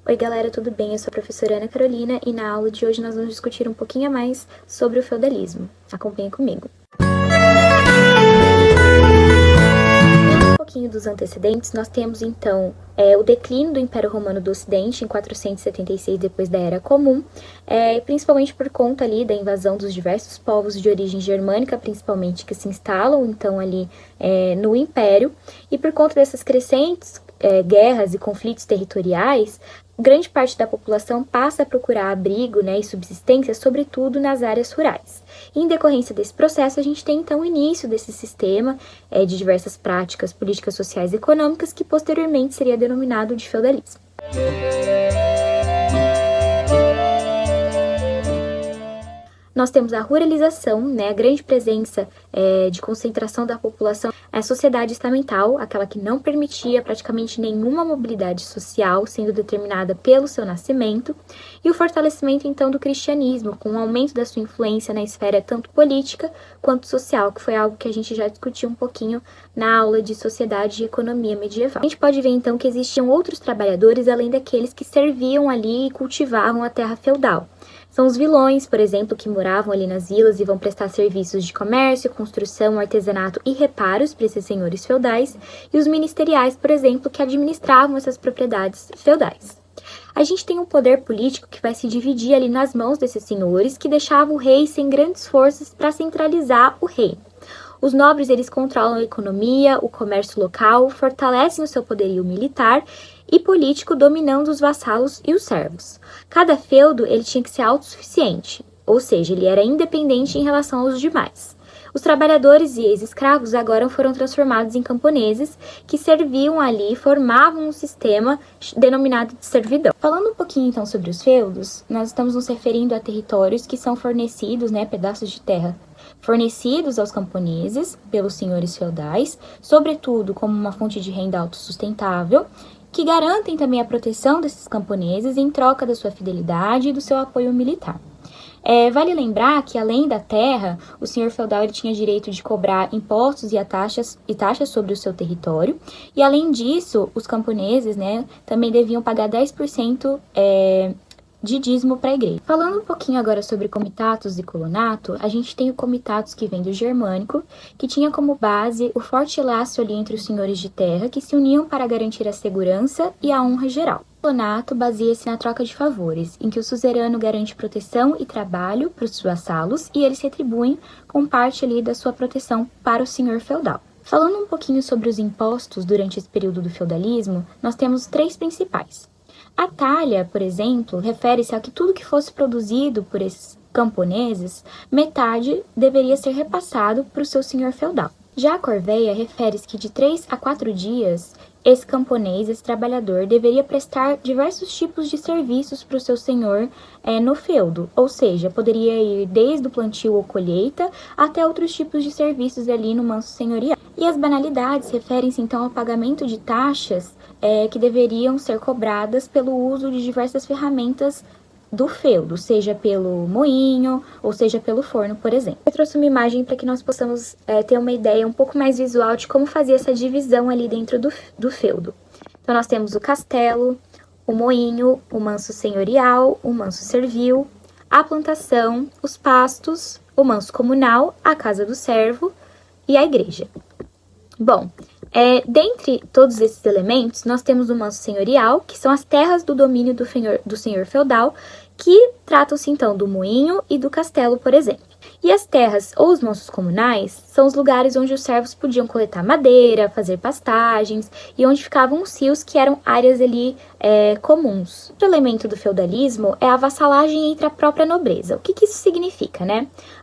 Oi galera, tudo bem? Eu sou a professora Ana Carolina e na aula de hoje nós vamos discutir um pouquinho mais sobre o feudalismo. Acompanhe comigo. Um pouquinho dos antecedentes, nós temos então o declínio do Império Romano do Ocidente em 476 depois da Era Comum, principalmente por conta ali da invasão dos diversos povos de origem germânica, principalmente, que se instalam então ali no Império, e por conta dessas crescentes guerras e conflitos territoriais, grande parte da população passa a procurar abrigo, e subsistência, sobretudo nas áreas rurais. E, em decorrência desse processo, a gente tem então o início desse sistema de diversas práticas políticas, sociais e econômicas que posteriormente seria denominado de feudalismo. Nós temos a ruralização, a grande presença de concentração da população, a sociedade estamental, aquela que não permitia praticamente nenhuma mobilidade social, sendo determinada pelo seu nascimento, e o fortalecimento então do cristianismo, com o aumento da sua influência na esfera tanto política quanto social, que foi algo que a gente já discutiu um pouquinho na aula de sociedade e economia medieval. A gente pode ver então que existiam outros trabalhadores além daqueles que serviam ali e cultivavam a terra feudal. São os vilões, por exemplo, que moravam ali nas vilas e vão prestar serviços de comércio, construção, artesanato e reparos para esses senhores feudais, e os ministeriais, por exemplo, que administravam essas propriedades feudais. A gente tem um poder político que vai se dividir ali nas mãos desses senhores, que deixavam o rei sem grandes forças para centralizar o reino. Os nobres, eles controlam a economia, o comércio local, fortalecem o seu poderio militar e político, dominando os vassalos e os servos. Cada feudo, ele tinha que ser autossuficiente, ou seja, ele era independente em relação aos demais. Os trabalhadores e ex-escravos agora foram transformados em camponeses, que serviam ali e formavam um sistema denominado de servidão. Falando um pouquinho então sobre os feudos, nós estamos nos referindo a territórios que são fornecidos, pedaços de terra fornecidos aos camponeses pelos senhores feudais, sobretudo como uma fonte de renda autossustentável, que garantem também a proteção desses camponeses em troca da sua fidelidade e do seu apoio militar. Vale lembrar que, além da terra, o senhor feudal ele tinha direito de cobrar impostos e taxas sobre o seu território, e além disso, os camponeses também deviam pagar 10% de dízimo para a igreja. Falando um pouquinho agora sobre comitatus e colonato, a gente tem o comitatus, que vem do germânico, que tinha como base o forte laço ali entre os senhores de terra, que se uniam para garantir a segurança e a honra geral. O colonato baseia-se na troca de favores, em que o suzerano garante proteção e trabalho para os vassalos, e eles retribuem com parte ali da sua proteção para o senhor feudal. Falando um pouquinho sobre os impostos durante esse período do feudalismo, nós temos 3 principais. A talha, por exemplo, refere-se a que tudo que fosse produzido por esses camponeses, metade deveria ser repassado para o seu senhor feudal. Já a corveia refere-se que de 3 a 4 dias, esse camponês, esse trabalhador, deveria prestar diversos tipos de serviços para o seu senhor no feudo, ou seja, poderia ir desde o plantio ou colheita até outros tipos de serviços ali no manso senhorial. E as banalidades referem-se então ao pagamento de taxas que deveriam ser cobradas pelo uso de diversas ferramentas do feudo, seja pelo moinho ou seja pelo forno, por exemplo. Eu trouxe uma imagem para que nós possamos ter uma ideia um pouco mais visual de como fazia essa divisão ali dentro do feudo. Então nós temos o castelo, o moinho, o manso senhorial, o manso servil, a plantação, os pastos, o manso comunal, a casa do servo e a igreja. Bom, dentre todos esses elementos, nós temos o manso senhorial, que são as terras do domínio do senhor feudal, que tratam-se então do moinho e do castelo, por exemplo. E as terras ou os mansos comunais são os lugares onde os servos podiam coletar madeira, fazer pastagens e onde ficavam os rios, que eram áreas ali comuns. Outro elemento do feudalismo é a vassalagem entre a própria nobreza. O que isso significa,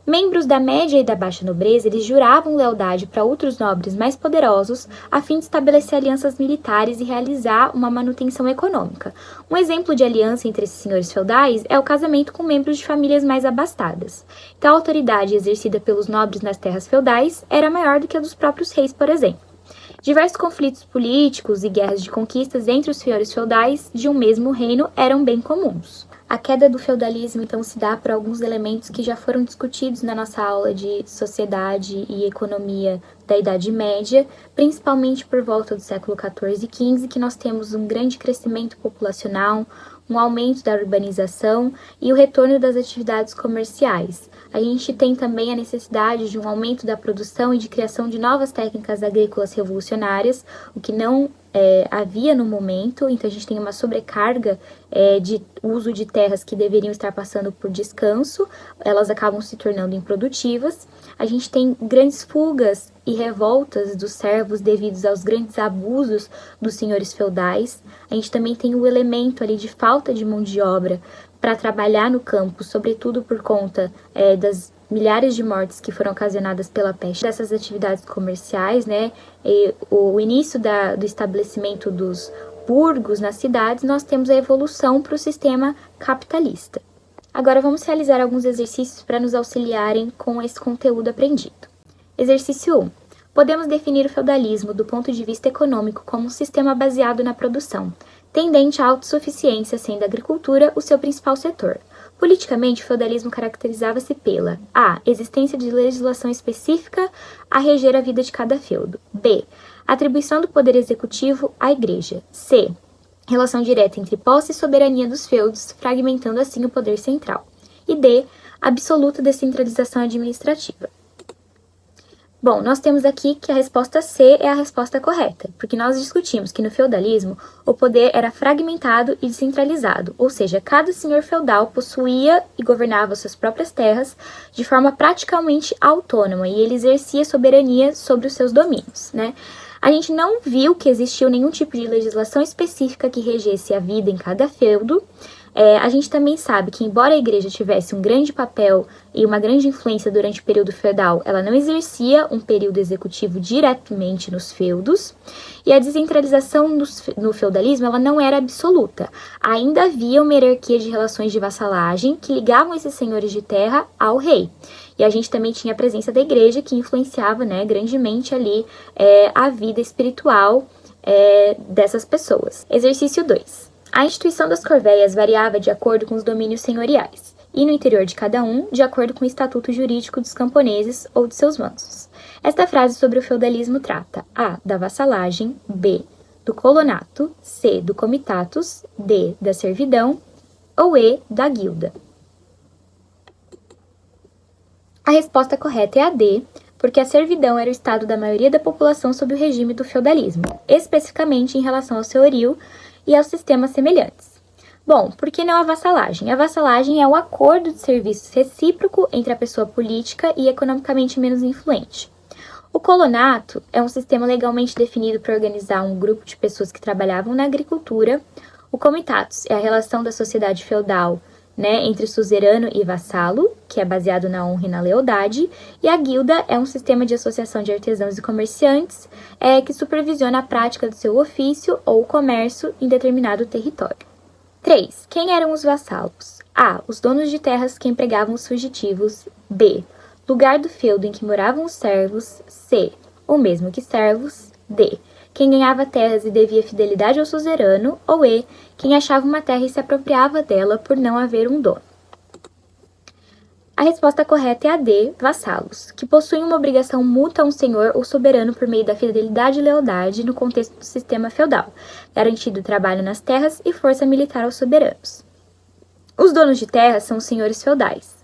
Membros da média e da baixa nobreza, eles juravam lealdade para outros nobres mais poderosos a fim de estabelecer alianças militares e realizar uma manutenção econômica. Um exemplo de aliança entre esses senhores feudais é o casamento com membros de famílias mais abastadas. Então, a autoridade exercida pelos nobres nas terras feudais era maior do que a dos próprios reis, por exemplo. Diversos conflitos políticos e guerras de conquistas entre os senhores feudais de um mesmo reino eram bem comuns. A queda do feudalismo, então, se dá por alguns elementos que já foram discutidos na nossa aula de sociedade e economia da Idade Média, principalmente por volta do século XIV e XV, que nós temos um grande crescimento populacional, um aumento da urbanização e o retorno das atividades comerciais. A gente tem também a necessidade de um aumento da produção e de criação de novas técnicas agrícolas revolucionárias, o que não havia no momento. Então a gente tem uma sobrecarga de uso de terras que deveriam estar passando por descanso, elas acabam se tornando improdutivas. A gente tem grandes fugas e revoltas dos servos devido aos grandes abusos dos senhores feudais. A gente também tem o elemento ali de falta de mão de obra para trabalhar no campo, sobretudo por conta das milhares de mortes que foram ocasionadas pela peste, dessas atividades comerciais, né? E o início do estabelecimento dos burgos nas cidades, nós temos a evolução para o sistema capitalista. Agora vamos realizar alguns exercícios para nos auxiliarem com esse conteúdo aprendido. Exercício 1. Podemos definir o feudalismo do ponto de vista econômico como um sistema baseado na produção, tendente à autossuficiência, sendo a agricultura o seu principal setor. Politicamente, o feudalismo caracterizava-se pela a. Existência de legislação específica a reger a vida de cada feudo. B. Atribuição do poder executivo à igreja. C. Relação direta entre posse e soberania dos feudos, fragmentando assim o poder central. E D. Absoluta descentralização administrativa. Bom, nós temos aqui que a resposta C é a resposta correta, porque nós discutimos que no feudalismo o poder era fragmentado e descentralizado, ou seja, cada senhor feudal possuía e governava suas próprias terras de forma praticamente autônoma e ele exercia soberania sobre os seus domínios, né? A gente não viu que existiu nenhum tipo de legislação específica que regesse a vida em cada feudo. A gente também sabe que, embora a igreja tivesse um grande papel e uma grande influência durante o período feudal, ela não exercia um período executivo diretamente nos feudos, e a descentralização no feudalismo ela não era absoluta. Ainda havia uma hierarquia de relações de vassalagem que ligavam esses senhores de terra ao rei. E a gente também tinha a presença da igreja que influenciava, né, grandemente ali a vida espiritual dessas pessoas. Exercício 2. A instituição das corveias variava de acordo com os domínios senhoriais, e no interior de cada um, de acordo com o estatuto jurídico dos camponeses ou de seus mansos. Esta frase sobre o feudalismo trata a. Da vassalagem, b. do colonato, c. do comitatus, d. da servidão ou e. da guilda. A resposta correta é a D, porque a servidão era o estado da maioria da população sob o regime do feudalismo, especificamente em relação ao senhorio e aos sistemas semelhantes. Bom, por que não a vassalagem? A vassalagem é o acordo de serviços recíproco entre a pessoa política e economicamente menos influente. O colonato é um sistema legalmente definido para organizar um grupo de pessoas que trabalhavam na agricultura. O comitatus é a relação da sociedade feudal, né, entre suzerano e vassalo, que é baseado na honra e na lealdade, e a guilda é um sistema de associação de artesãos e comerciantes que supervisiona a prática do seu ofício ou comércio em determinado território. 3. Quem eram os vassalos? A. Os donos de terras que empregavam os fugitivos. B. Lugar do feudo em que moravam os servos. C. O mesmo que servos. D. Quem ganhava terras e devia fidelidade ao suzerano, ou E. Quem achava uma terra e se apropriava dela por não haver um dono. A resposta correta é a D, vassalos, que possuem uma obrigação mútua a um senhor ou soberano por meio da fidelidade e lealdade no contexto do sistema feudal, garantido trabalho nas terras e força militar aos soberanos. Os donos de terras são os senhores feudais.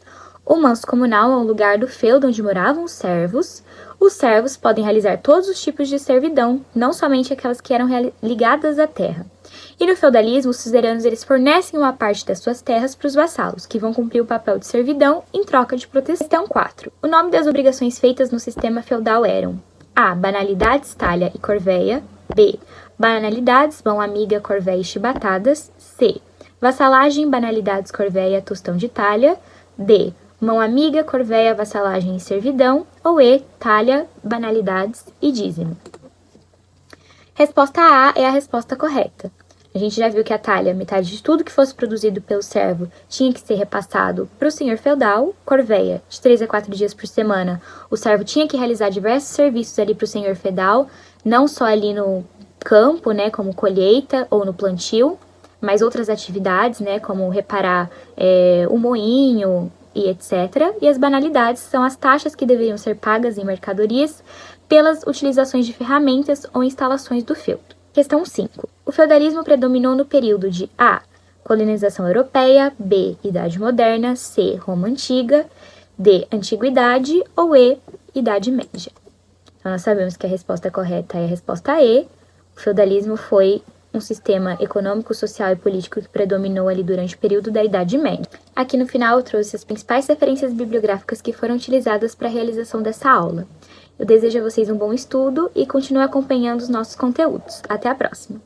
O manso comunal é o lugar do feudo onde moravam os servos. Os servos podem realizar todos os tipos de servidão, não somente aquelas que eram ligadas à terra. E no feudalismo, os suzeranos eles fornecem uma parte das suas terras para os vassalos, que vão cumprir o papel de servidão em troca de proteção. Questão 4. O nome das obrigações feitas no sistema feudal eram A. Banalidades, talha e corveia. B. Banalidades, mão amiga, corveia e chibatadas. C. Vassalagem, banalidades, corveia, tostão de talha. D. Mão amiga, corveia, vassalagem e servidão. Ou E. Talha, banalidades e dízimo. Resposta A é a resposta correta. A gente já viu que a talha, metade de tudo que fosse produzido pelo servo, tinha que ser repassado para o senhor feudal. Corveia, de 3 a 4 dias por semana, o servo tinha que realizar diversos serviços ali para o senhor feudal, não só ali no campo, né, como colheita ou no plantio. mais outras atividades, né, como reparar o moinho e etc. E as banalidades são as taxas que deveriam ser pagas em mercadorias pelas utilizações de ferramentas ou instalações do feudo. Questão 5. O feudalismo predominou no período de A. Colonização europeia, B. Idade moderna, C. Roma antiga, D. Antiguidade ou E. Idade média. Então, nós sabemos que a resposta correta é a resposta E. O feudalismo foi um sistema econômico, social e político que predominou ali durante o período da Idade Média. Aqui no final eu trouxe as principais referências bibliográficas que foram utilizadas para a realização dessa aula. Eu desejo a vocês um bom estudo e continue acompanhando os nossos conteúdos. Até a próxima!